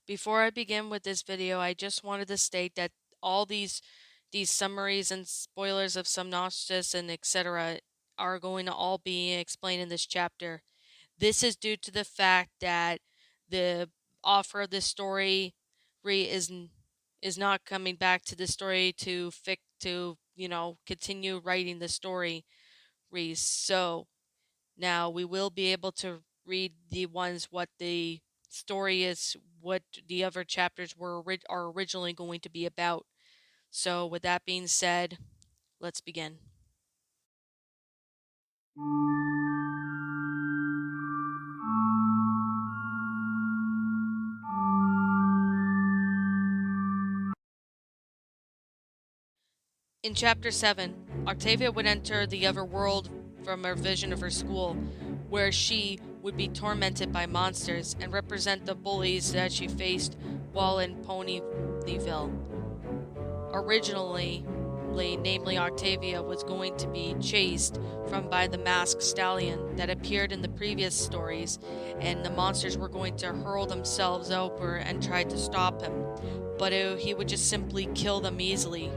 Before I begin with this video, I just wanted to state that all these summaries and spoilers of Somnostus and etc. are going to all be explained in this chapter. This is due to the fact that the author of this story is not coming back to the story to continue writing the story. So now we will be able to read the ones what the story is, what the other chapters are originally going to be about. So with that being said, let's begin. In chapter 7, Octavia would enter the other world from her vision of her school, where she would be tormented by monsters and represent the bullies that she faced while in Ponyville. Originally, namely Octavia, was going to be chased from by the masked stallion that appeared in the previous stories, and the monsters were going to hurl themselves over and try to stop him, but he would just simply kill them easily.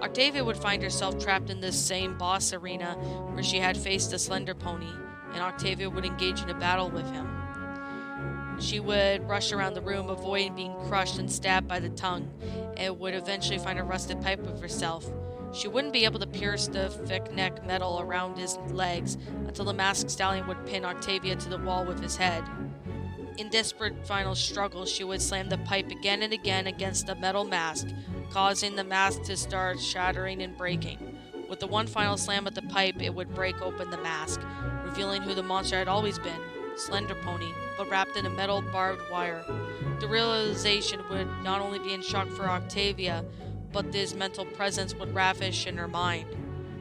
Octavia would find herself trapped in this same boss arena where she had faced the Slender Pony, and Octavia would engage in a battle with him. She would rush around the room, avoiding being crushed and stabbed by the tongue, and would eventually find a rusted pipe of herself. She wouldn't be able to pierce the thick neck metal around his legs until the masked stallion would pin Octavia to the wall with his head. In desperate final struggle, she would slam the pipe again and again against the metal mask, causing the mask to start shattering and breaking. With the one final slam of the pipe, it would break open the mask, revealing who the monster had always been, Slender Pony, but wrapped in a metal barbed wire. The realization would not only be in shock for Octavia, but this mental presence would ravish in her mind.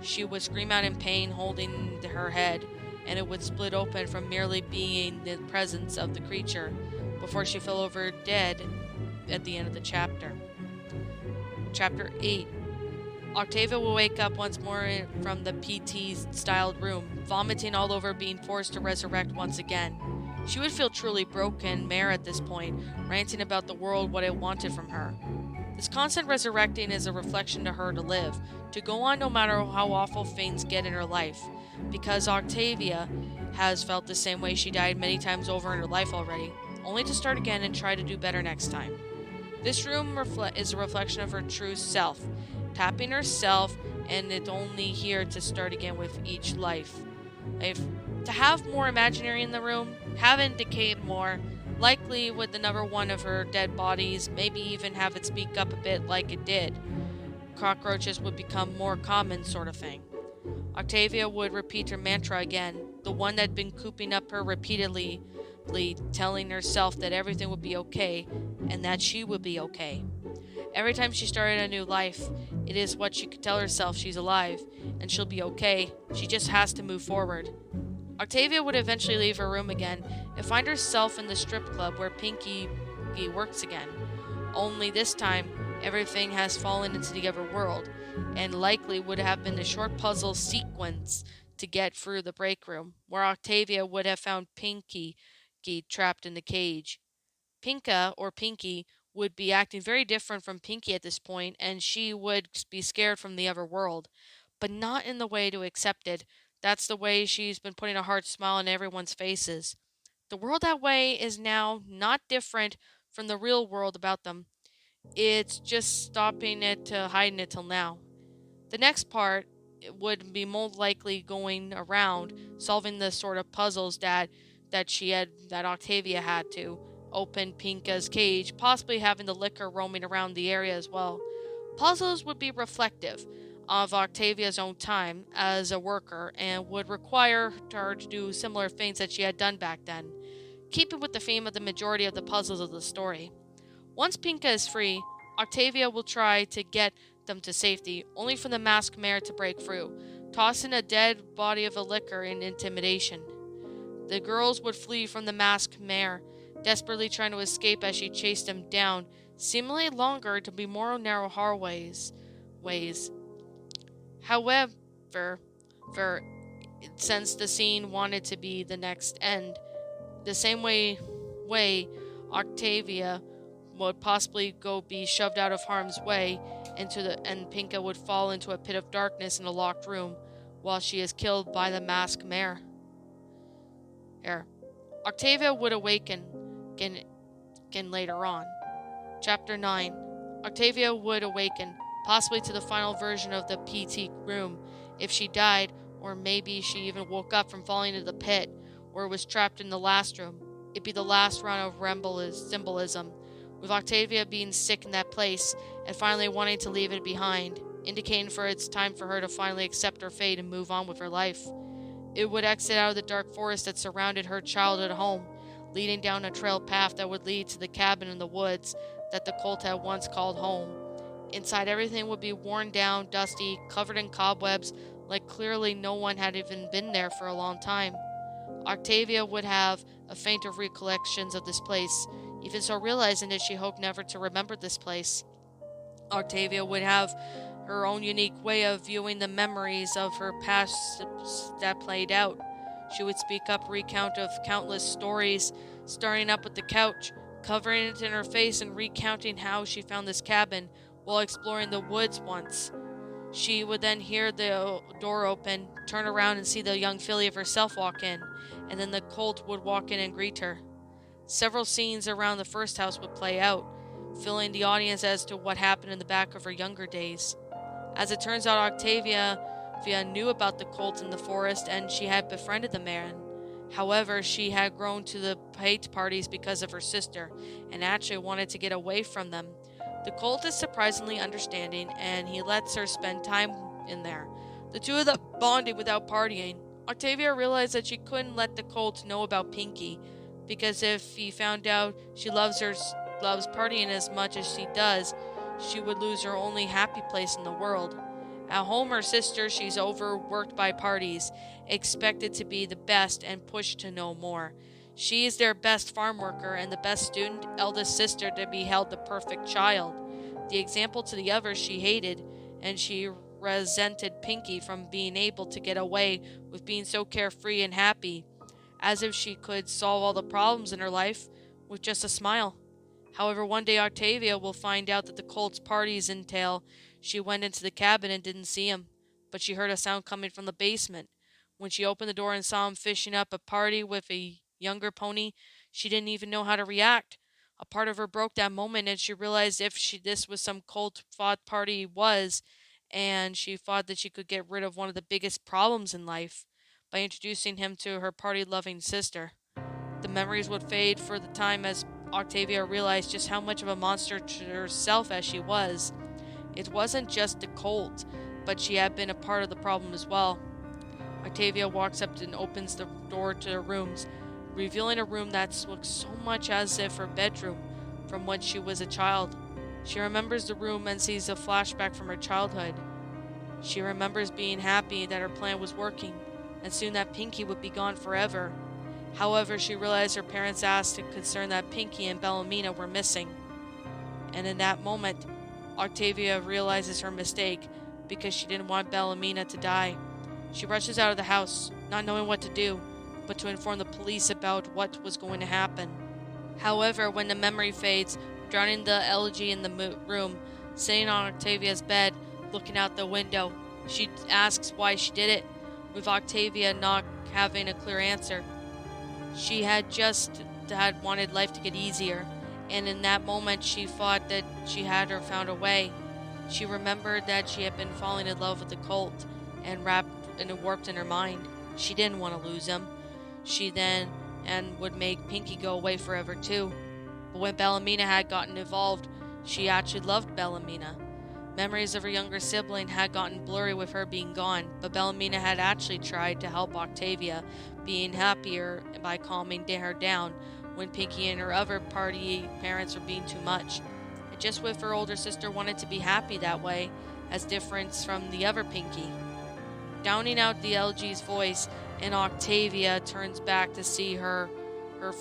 She would scream out in pain, holding her head, and it would split open from merely being the presence of the creature, before she fell over dead at the end of the chapter. Chapter 8. Octavia will wake up once more from the PT-styled room, vomiting all over, being forced to resurrect once again. She would feel truly broken mare at this point, ranting about the world what it wanted from her. This constant resurrecting is a reflection to her to live, to go on no matter how awful things get in her life, because Octavia has felt the same way. She died many times over in her life already, only to start again and try to do better next time. This room is a reflection of her true self, tapping herself, and it's only here to start again with each life. To have more imaginary in the room, haven't decayed more, likely with another one of her dead bodies, maybe even have it speak up a bit like it did. Cockroaches would become more common, sort of thing. Octavia would repeat her mantra again, the one that had been cooping up her repeatedly, telling herself that everything would be okay, and that she would be okay. Every time she started a new life, it is what she could tell herself: she's alive, and she'll be okay, she just has to move forward. Octavia would eventually leave her room again and find herself in the strip club where Pinky works again. Only this time, everything has fallen into the other world, and likely would have been a short puzzle sequence to get through the break room, where Octavia would have found Pinky trapped in the cage. Pinka, or Pinky, would be acting very different from Pinky at this point, and she would be scared from the other world, but not in the way to accept it. That's the way she's been putting a hard smile on everyone's faces. The world that way is now not different from the real world about them. It's just stopping it to hiding it till now. The next part would be more likely going around solving the sort of puzzles that Octavia had to open Pinka's cage, possibly having the liquor roaming around the area as well. Puzzles would be reflective of Octavia's own time as a worker and would require her to do similar things that she had done back then, keeping with the theme of the majority of the puzzles of the story. Once Pinka is free, Octavia will try to get them to safety, only for the masked mare to break through, tossing a dead body of a liquor in intimidation. The girls would flee from the masked mare, desperately trying to escape as she chased them down, seemingly longer to be more narrow hallways. However, since the scene wanted to be the next end, the same way Octavia would possibly be shoved out of harm's way and Pinka would fall into a pit of darkness in a locked room while she is killed by the masked mayor. Octavia would awaken again later on. Chapter 9. Octavia would awaken, possibly to the final version of the PT room, if she died, or maybe she even woke up from falling into the pit, or was trapped in the last room. It'd be the last round of symbolism, with Octavia being sick in that place, and finally wanting to leave it behind, indicating it's time for her to finally accept her fate and move on with her life. It would exit out of the dark forest that surrounded her childhood home, leading down a trail path that would lead to the cabin in the woods that the cult had once called home. Inside, everything would be worn down, dusty, covered in cobwebs, like clearly no one had even been there for a long time. Octavia would have a faint of recollections of this place, even so realizing that she hoped never to remember this place. Octavia would have her own unique way of viewing the memories of her past that played out. She would speak up, recount of countless stories, starting up with the couch, covering it in her face and recounting how she found this cabin while exploring the woods once. She would then hear the door open, turn around and see the young filly of herself walk in, and then the colt would walk in and greet her. Several scenes around the first house would play out, filling the audience as to what happened in the back of her younger days. As it turns out, Octavia knew about the cult in the forest and she had befriended the man. However, she had grown to the hate parties because of her sister and actually wanted to get away from them. The cult is surprisingly understanding and he lets her spend time in there. The two of them bonded without partying. Octavia realized that she couldn't let the cult know about Pinky, because if he found out she loves partying as much as she does, she would lose her only happy place in the world. At home, her sister, she's overworked by parties, expected to be the best and pushed to know more. She is their best farm worker and the best student, eldest sister to be held the perfect child. The example to the others she hated, and she resented Pinky from being able to get away with being so carefree and happy, as if she could solve all the problems in her life with just a smile. However, one day Octavia will find out that the cult's parties entail she went into the cabin and didn't see him, but she heard a sound coming from the basement. When she opened the door and saw him fishing up a party with a younger pony, she didn't even know how to react. A part of her broke that moment and she realized this was some cult-fought party and she thought that she could get rid of one of the biggest problems in life by introducing him to her party-loving sister. The memories would fade for the time as Octavia realized just how much of a monster to herself as she was. It wasn't just the cult, but she had been a part of the problem as well. Octavia walks up and opens the door to the rooms, revealing a room that looks so much as if her bedroom from when she was a child. She remembers the room and sees a flashback from her childhood. She remembers being happy that her plan was working, and soon that Pinky would be gone forever. However, she realized her parents asked concerned that Pinky and Bellamina were missing. And in that moment, Octavia realizes her mistake because she didn't want Bellamina to die. She rushes out of the house, not knowing what to do, but to inform the police about what was going to happen. However, when the memory fades, drowning the elegy in the room, sitting on Octavia's bed, looking out the window, she asks why she did it, with Octavia not having a clear answer. She had wanted life to get easier, and in that moment she thought that she had found a way. She remembered that she had been falling in love with the cult, and warped in her mind. She didn't want to lose him. She then would make Pinky go away forever too. But when Bellamina had gotten involved, she actually loved Bellamina. Memories of her younger sibling had gotten blurry with her being gone, but Bellamina had actually tried to help Octavia, being happier by calming her down when Pinky and her other party parents were being too much. And just with her older sister wanted to be happy that way, as different from the other Pinky. Downing out the LG's voice, and Octavia turns back to see her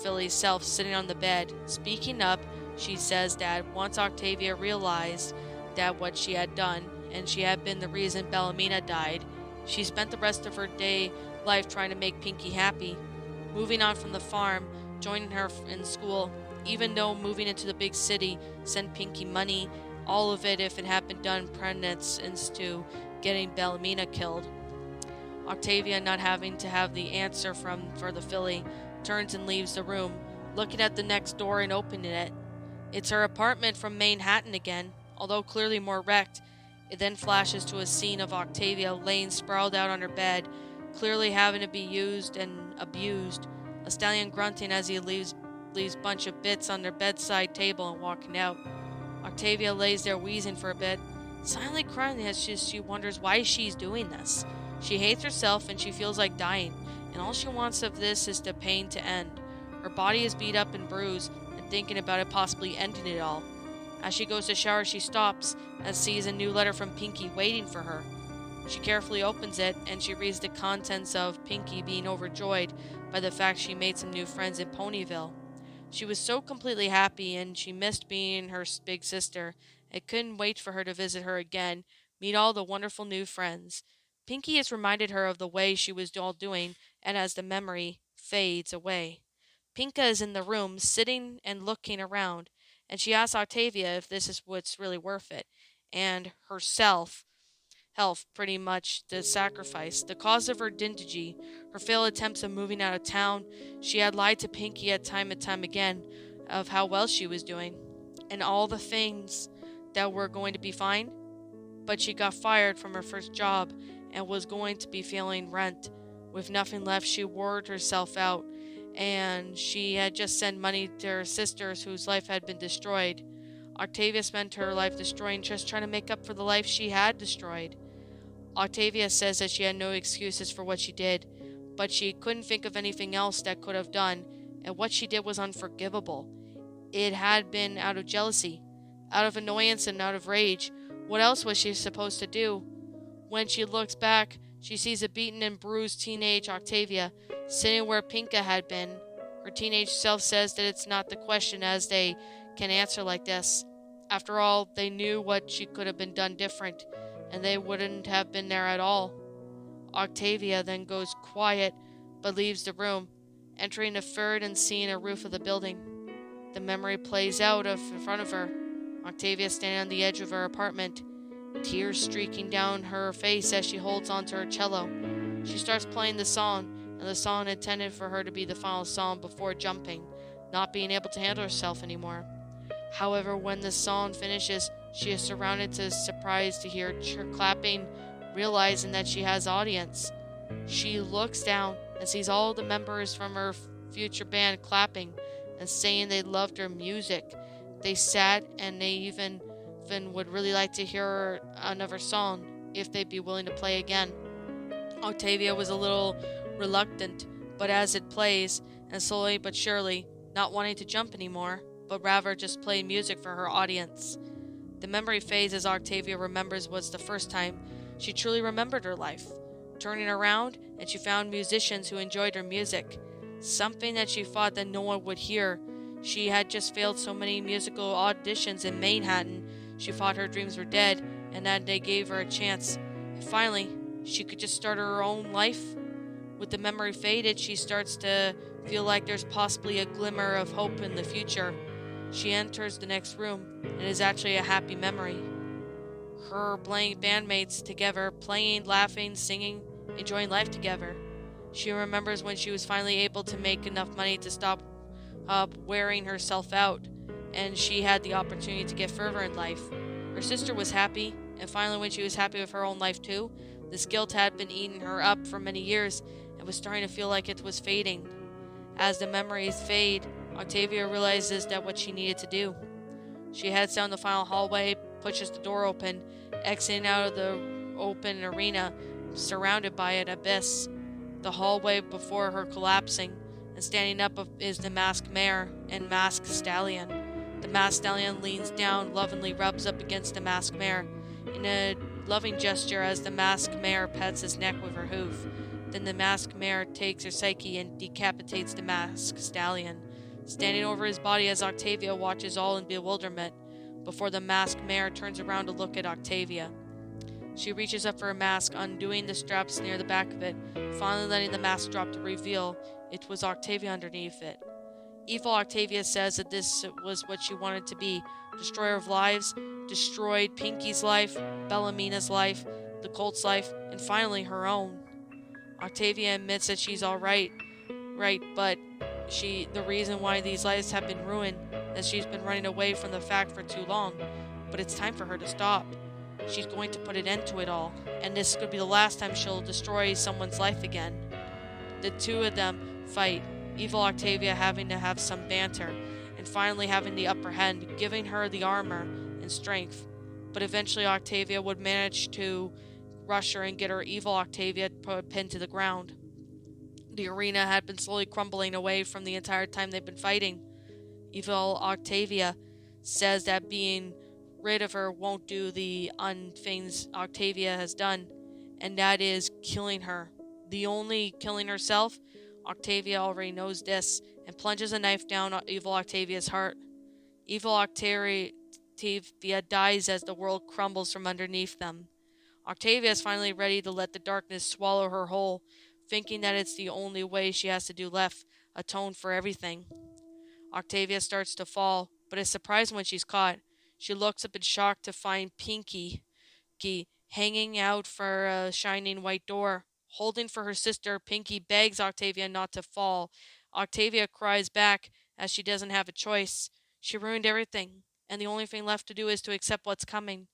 filly self sitting on the bed. Speaking up, she says that once Octavia realized that what she had done, and she had been the reason Bellamina died, she spent the rest of her life trying to make Pinky happy. Moving on from the farm, joining her in school, even though moving into the big city sent Pinky money, all of it, if it had been done, penance to getting Bellamina killed. Octavia, not having to have the answer for the filly, turns and leaves the room, looking at the next door and opening it. It's her apartment from Manhattan again, although clearly more wrecked. It then flashes to a scene of Octavia laying sprawled out on her bed, clearly having to be used and abused, a stallion grunting as he leaves bunch of bits on their bedside table and walking out. Octavia lays there wheezing for a bit, silently crying as she wonders why she's doing this. She hates herself and she feels like dying, and all she wants of this is the pain to end. Her body is beat up and bruised, and thinking about it possibly ending it all. As she goes to shower, she stops and sees a new letter from Pinky waiting for her. She carefully opens it, and she reads the contents of Pinky being overjoyed by the fact she made some new friends in Ponyville. She was so completely happy, and she missed being her big sister, and couldn't wait for her to visit her again, meet all the wonderful new friends. Pinky has reminded her of the way she was all doing, and as the memory fades away. Pinka is in the room, sitting and looking around, and she asks Octavia if this is what's really worth it, and herself, health pretty much the sacrifice, the cause of her dingy, her failed attempts of moving out of town. She had lied to Pinky at time and time again of how well she was doing, and all the things that were going to be fine, but she got fired from her first job and was going to be feeling rent. With nothing left, she wore herself out, and she had just sent money to her sisters whose life had been destroyed. Octavia spent her life destroying, just trying to make up for the life she had destroyed. Octavia says that she had no excuses for what she did, but she couldn't think of anything else that could have done, and what she did was unforgivable. It had been out of jealousy, out of annoyance, and out of rage. What else was she supposed to do? When she looks back, she sees a beaten and bruised teenage Octavia sitting where Pinka had been. Her teenage self says that it's not the question, as they can answer like this. After all, they knew what she could have been done different, and they wouldn't have been there at all. Octavia then goes quiet, but leaves the room, entering the third and seeing a roof of the building. The memory plays out in front of her. Octavia standing on the edge of her apartment, tears streaking down her face as she holds onto her cello. She starts playing the song, and the song intended for her to be the final song before jumping, not being able to handle herself anymore. However, when the song finishes, she is surrounded to surprise to hear her clapping, realizing that she has audience. She looks down and sees all the members from her future band clapping and saying they loved her music. They sat and they even would really like to hear another song if they'd be willing to play again. Octavia was a little reluctant, but as it plays, and slowly but surely, not wanting to jump anymore, but rather just play music for her audience. The memory fades as Octavia remembers was the first time she truly remembered her life. Turning around, and she found musicians who enjoyed her music, something that she thought that no one would hear. She had just failed so many musical auditions in Manhattan, she thought her dreams were dead, and that they gave her a chance. And finally, she could just start her own life. With the memory faded, she starts to feel like there's possibly a glimmer of hope in the future. She enters the next room, and it is actually a happy memory. Her bandmates together, playing, laughing, singing, enjoying life together. She remembers when she was finally able to make enough money to stop wearing herself out, and she had the opportunity to get further in life. Her sister was happy, and finally when she was happy with her own life too, this guilt had been eating her up for many years and was starting to feel like it was fading. As the memories fade, Octavia realizes that what she needed to do. She heads down the final hallway, pushes the door open, exiting out of the open arena, surrounded by an abyss. The hallway before her collapsing, and standing up is the masked mare and masked stallion. The masked stallion leans down, lovingly rubs up against the masked mare, in a loving gesture as the masked mare pets his neck with her hoof. Then the masked mare takes her psyche and decapitates the masked stallion, standing over his body as Octavia watches all in bewilderment, before the masked mare turns around to look at Octavia. She reaches up for her mask, undoing the straps near the back of it, finally letting the mask drop to reveal it was Octavia underneath it. Evil Octavia says that this was what she wanted to be: destroyer of lives, destroyed Pinky's life, Bellamina's life, the cult's life, and finally her own. Octavia admits that she's right, but the reason why these lives have been ruined is she's been running away from the fact for too long. But it's time for her to stop. She's going to put an end to it all, and this could be the last time she'll destroy someone's life again. The two of them fight, evil Octavia having to have some banter, and finally having the upper hand, giving her the armor and strength. But eventually Octavia would manage to rush her and get her evil Octavia pinned to the ground. The arena had been slowly crumbling away from the entire time they've been fighting. Evil Octavia says that being rid of her won't do the things Octavia has done, and that is killing her. The only killing herself. Octavia already knows this and plunges a knife down Evil Octavia's heart. Evil Octavia dies as the world crumbles from underneath them. Octavia is finally ready to let the darkness swallow her whole, thinking that it's the only way she has to do left, atone for everything. Octavia starts to fall, but is surprised when she's caught. She looks up in shock to find Pinky hanging out for a shining white door. Holding for her sister, Pinky begs Octavia not to fall. Octavia cries back as she doesn't have a choice. She ruined everything, and the only thing left to do is to accept what's coming.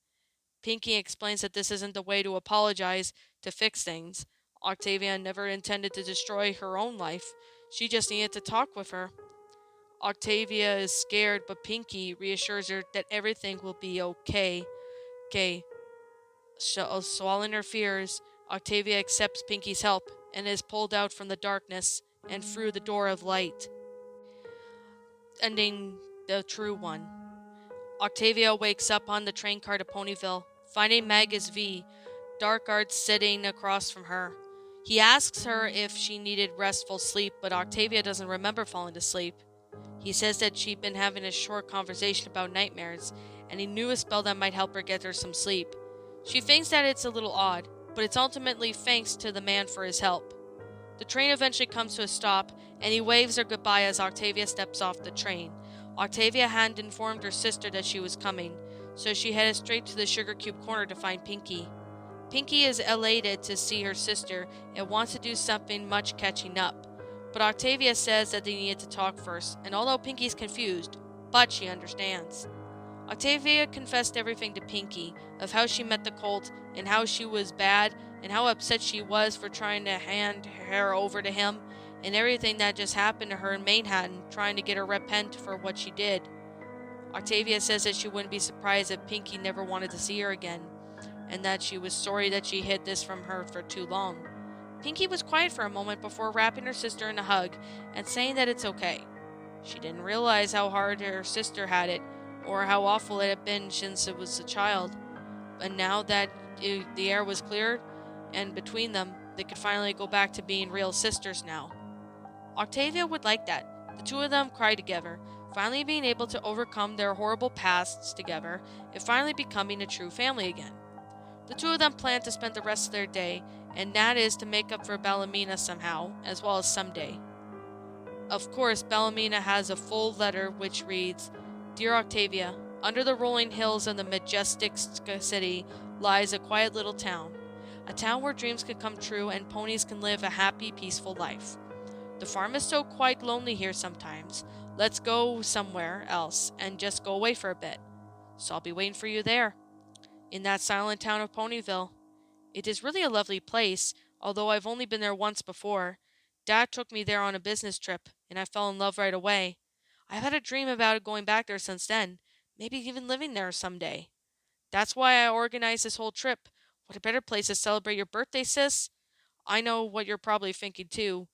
Pinky explains that this isn't the way to apologize, to fix things. Octavia never intended to destroy her own life. She just needed to talk with her. Octavia is scared, but Pinky reassures her that everything will be okay. Swallowing her fears, Octavia accepts Pinky's help and is pulled out from the darkness and through the door of light, ending the true one. Octavia wakes up on the train car to Ponyville, finding Magus V, Darkguard, sitting across from her. He asks her if she needed restful sleep, but Octavia doesn't remember falling asleep. He says that she'd been having a short conversation about nightmares, and he knew a spell that might help her get her some sleep. She thinks that it's a little odd, but it's ultimately thanks to the man for his help. The train eventually comes to a stop, and he waves her goodbye as Octavia steps off the train. Octavia hadn't informed her sister that she was coming, so she headed straight to the Sugar Cube corner to find Pinky. Pinky is elated to see her sister and wants to do something much catching up. But Octavia says that they needed to talk first, and although Pinky's confused, but she understands. Octavia confessed everything to Pinky, of how she met the cult, and how she was bad, and how upset she was for trying to hand her over to him, and everything that just happened to her in Manhattan, trying to get her repent for what she did. Octavia says that she wouldn't be surprised if Pinky never wanted to see her again, and that she was sorry that she hid this from her for too long. Pinky was quiet for a moment before wrapping her sister in a hug and saying that it's okay. She didn't realize how hard her sister had it, or how awful it had been since it was a child. And now that the air was cleared, and between them, they could finally go back to being real sisters now. Octavia would like that. The two of them cried together, finally being able to overcome their horrible pasts together, and finally becoming a true family again. The two of them plan to spend the rest of their day, and that is to make up for Bellamina somehow, as well as someday. Of course, Bellamina has a full letter which reads, "Dear Octavia, under the rolling hills of the majestic city lies a quiet little town. A town where dreams can come true and ponies can live a happy, peaceful life. The farm is so quite lonely here sometimes. Let's go somewhere else and just go away for a bit. So I'll be waiting for you there, in that silent town of Ponyville. It is really a lovely place, although I've only been there once before. Dad took me there on a business trip, and I fell in love right away. I've had a dream about going back there since then, maybe even living there someday. That's why I organized this whole trip. What a better place to celebrate your birthday, sis? I know what you're probably thinking too,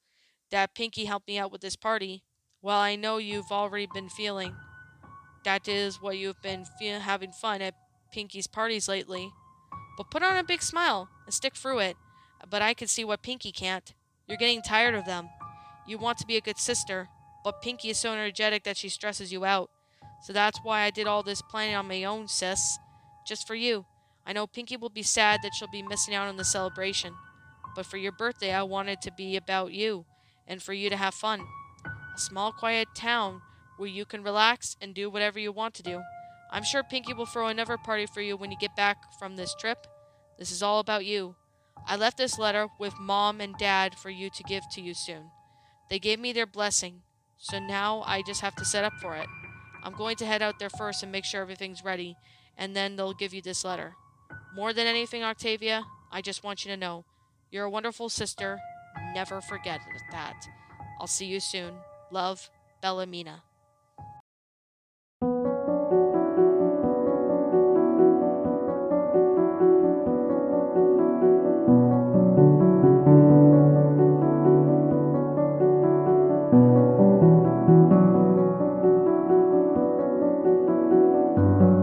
that Pinky helped me out with this party. Well, I know you've already been feeling. That is what you've been having fun at Pinky's parties lately. But put on a big smile and stick through it. But I can see what Pinky can't. You're getting tired of them. You want to be a good sister, but Pinky is so energetic that she stresses you out. So that's why I did all this planning on my own, sis. Just for you. I know Pinky will be sad that she'll be missing out on the celebration. But for your birthday, I wanted it to be about you, and for you to have fun. A small, quiet town where you can relax and do whatever you want to do. I'm sure Pinky will throw another party for you when you get back from this trip. This is all about you. I left this letter with Mom and Dad for you to give to you soon. They gave me their blessing, so now I just have to set up for it. I'm going to head out there first and make sure everything's ready, and then they'll give you this letter. More than anything, Octavia, I just want you to know you're a wonderful sister. Never forget that. I'll see you soon. Love, Bellamina.